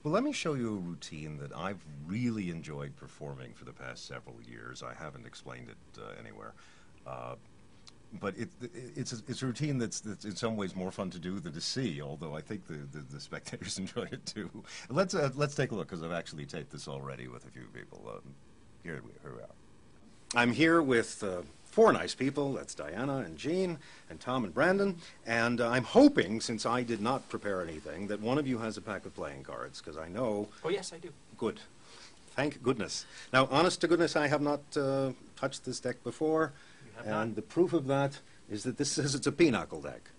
Well, let me show you a routine that I've really enjoyed performing for the past several years. I haven't explained it anywhere. But it's a routine that's in some ways more fun to do than to see, although I think the spectators enjoy it too. Let's take a look, because I've actually taped this already with a few people. Here we are. I'm here with four nice people. That's Diana and Jean and Tom and Brandon. And I'm hoping, since I did not prepare anything, that one of you has a pack of playing cards, because I know... Oh, yes, I do. Good. Thank goodness. Now, honest to goodness, I have not touched this deck before. And the proof of that is that this says it's a pinochle deck.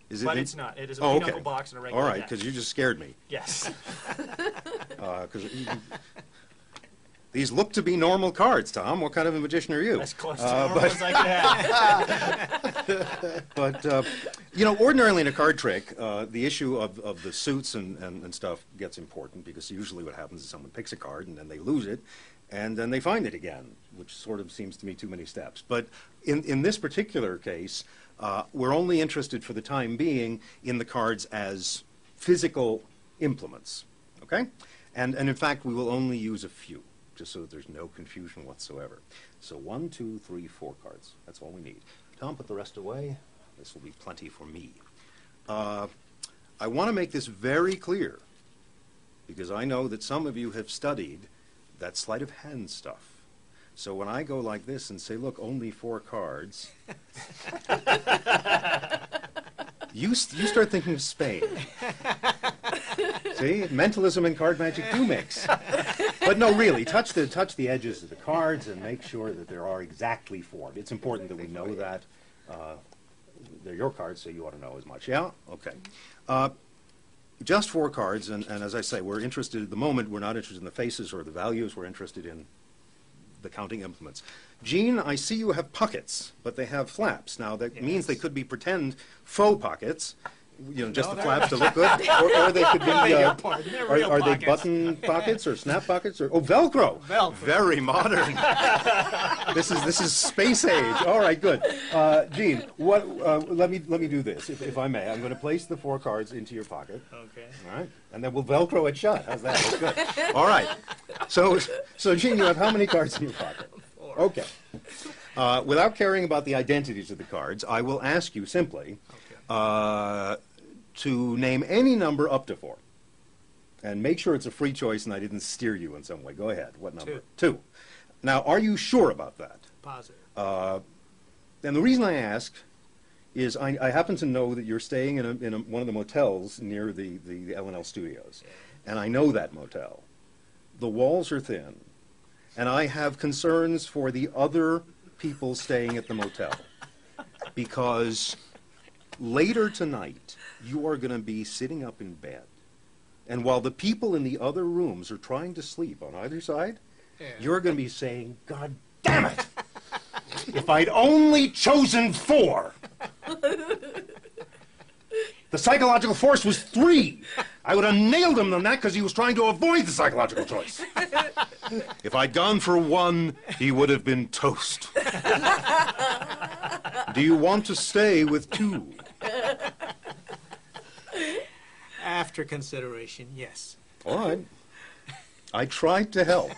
Is it? But it's not. It is a pinochle box and a regular deck. All right, deck. because you just scared me. Yes. These look to be normal cards, Tom. What kind of a magician are you? As close to normal as I can have. But, you know, ordinarily in a card trick, the issue of the suits and stuff gets important, because usually what happens is someone picks a card and then they lose it, and then they find it again, which sort of seems to me too many steps. But in this particular case, we're only interested for the time being in the cards as physical implements, okay? And in fact, we will only use a few, just so that there's no confusion whatsoever. So 1, 2, 3, 4 cards. That's all we need. Tom, put the rest away. This will be plenty for me. I want to make this very clear, because I know that some of you have studied that sleight of hand stuff. So when I go like this and say, look, only 4 cards, you start thinking of Spain. See, mentalism and card magic do mix. But no, really, touch the edges of the cards and make sure that there are exactly 4. It's important that we know that. They're your cards, so you ought to know as much. Yeah? Okay. Just 4 cards, and as I say, we're interested at the moment, we're not interested in the faces or the values, we're interested in the counting implements. Jean, I see you have pockets, but they have flaps. Now, that means they could be pretend faux pockets, you know, just the flaps to look good, or they could be, are they button pockets or snap pockets, or, oh, Velcro! Velcro. Very modern. This is space age. All right, good. Jean, let me do this, if I may. I'm going to place the 4 cards into your pocket. Okay. All right, and then we'll Velcro it shut. How's that? That's good. All right. So Jean, you have how many cards in your pocket? 4. Okay. Without caring about the identities of the cards, I will ask you simply to name any number up to 4. And make sure it's a free choice and I didn't steer you in some way. Go ahead. What number? 2. Now, are you sure about that? Positive. And the reason I ask is I happen to know that you're staying in one of the motels near the L&L studios. Yeah. And I know that motel. The walls are thin. And I have concerns for the other people staying at the motel. Because later tonight, you are going to be sitting up in bed. And while the people in the other rooms are trying to sleep on either side, you're going to be saying, God damn it! If I'd only chosen 4! The psychological force was 3! I would have nailed him on that because he was trying to avoid the psychological choice. If I'd gone for 1, he would have been toast. Do you want to stay with 2? After consideration, yes. All right. I tried to help.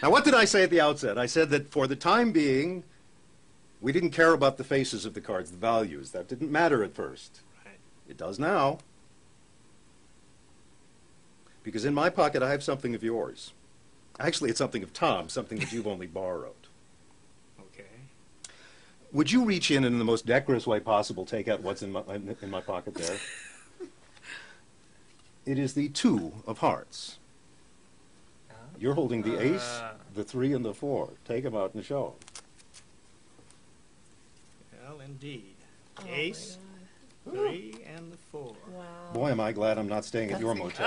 Now, what did I say at the outset? I said that for the time being, we didn't care about the faces of the cards, the values. That didn't matter at first. Right. It does now. Because in my pocket, I have something of yours. Actually, it's something of Tom's, something that you've only borrowed. Okay. Would you reach in and in the most decorous way possible take out what's in my pocket there? It is the 2 of hearts. You're holding the ace, the 3, and the 4. Take them out and show them. Well, indeed. Ace, 3, and the 4. Wow. Boy, am I glad I'm not staying at your motel.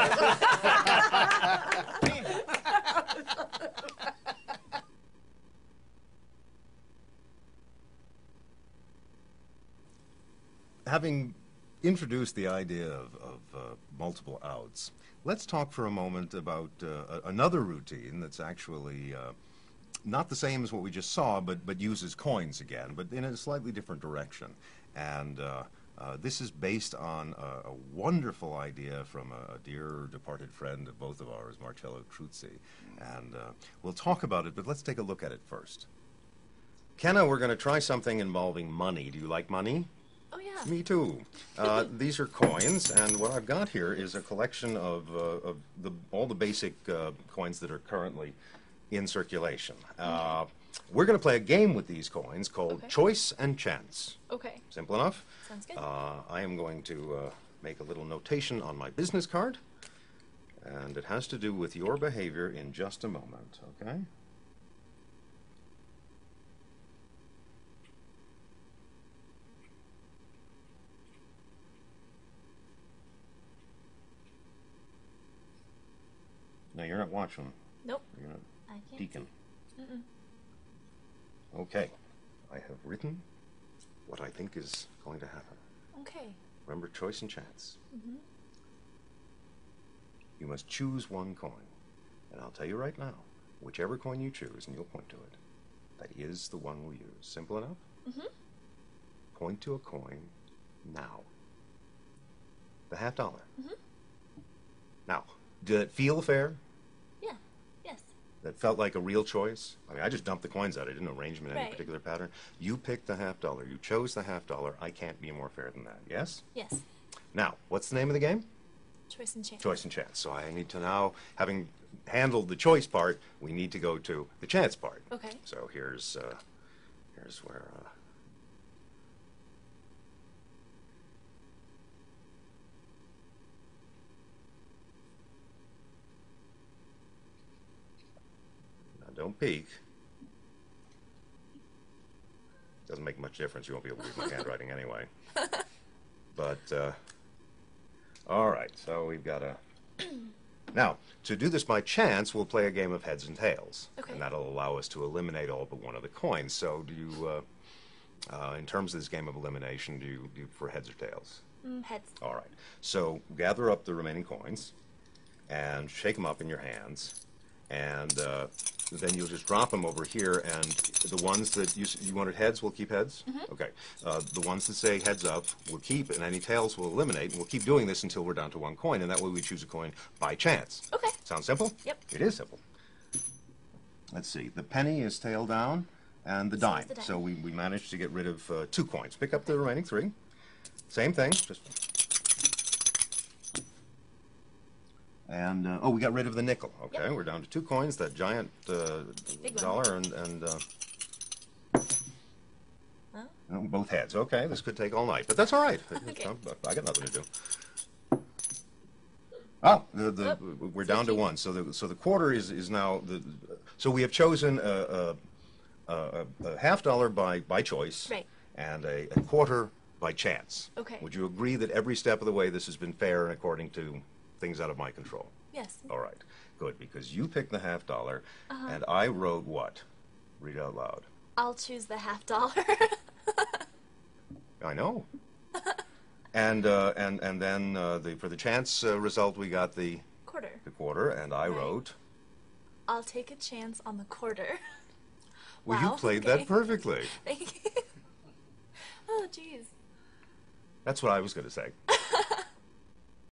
Having introduced the idea of multiple outs, let's talk for a moment about another routine that's actually not the same as what we just saw, but uses coins again, but in a slightly different direction. And This is based on a wonderful idea from a dear departed friend of both of ours, Marcello Truzzi. And we'll talk about it, but let's take a look at it first. Kenna, we're going to try something involving money. Do you like money? Oh, yeah. Me too. These are coins, and what I've got here is a collection of all the basic coins that are currently in circulation. We're going to play a game with these coins called Choice and Chance. Okay. Simple enough. Sounds good. I am going to make a little notation on my business card, and it has to do with your behavior in just a moment, okay? No, you're not watching. Nope. You're not I can't. deacon. Mm-mm. Okay. I have written what I think is going to happen. Okay. Remember, choice and chance. Mm-hmm. You must choose one coin. And I'll tell you right now, whichever coin you choose, and you'll point to it, that is the one we'll use. Simple enough? Mm-hmm. Point to a coin now. The $50. Mm-hmm. Now, did it feel fair? Yeah. Yes. That felt like a real choice? I mean, I just dumped the coins out. I didn't arrange them in any Right. particular pattern. You picked the $50. You chose the $50. I can't be more fair than that. Yes? Yes. Now, what's the name of the game? Choice and chance. Choice and chance. So I need to now, having handled the choice part, we need to go to the chance part. Okay. So here's where. Now don't peek. Doesn't make much difference. You won't be able to read my handwriting anyway. But all right. So we've got a. Now, to do this by chance, we'll play a game of heads and tails. Okay. And that'll allow us to eliminate all but one of the coins. So do you, in terms of this game of elimination, do you prefer heads or tails? Heads. All right. So gather up the remaining coins and shake them up in your hands. And then you'll just drop them over here. And the ones that you wanted heads, we'll keep heads? Mm-hmm. Okay. The ones that say heads up, we'll keep. And any tails, we'll eliminate. And we'll keep doing this until we're down to one coin. And that way we choose a coin by chance. Okay. Sound simple? Yep. It is simple. Let's see. The penny is tail down, and the So dime. is the dime. So we managed to get rid of 2 coins. Pick up the remaining 3. Same thing. And oh, we got rid of the nickel. Okay, Yep. we're down to 2 coins. That giant Big one. dollar and Huh? both heads. Okay, this could take all night, but that's all right. Okay. I got nothing to do. Oh, we're So down to keep- 1. So the quarter is now so we have chosen a $50 by choice, Right. and a quarter by chance. Okay. Would you agree that every step of the way this has been fair and according to things out of my control? Yes. All right, good, because you picked the $50, Uh-huh. and I wrote what? Read out loud. I'll choose the $50. I know. And then for the chance result, we got the Quarter. quarter, and I Right. wrote. I'll take a chance on the quarter. Well, Wow, you played okay. that perfectly. Thank you. Oh, jeez. That's what I was going to say.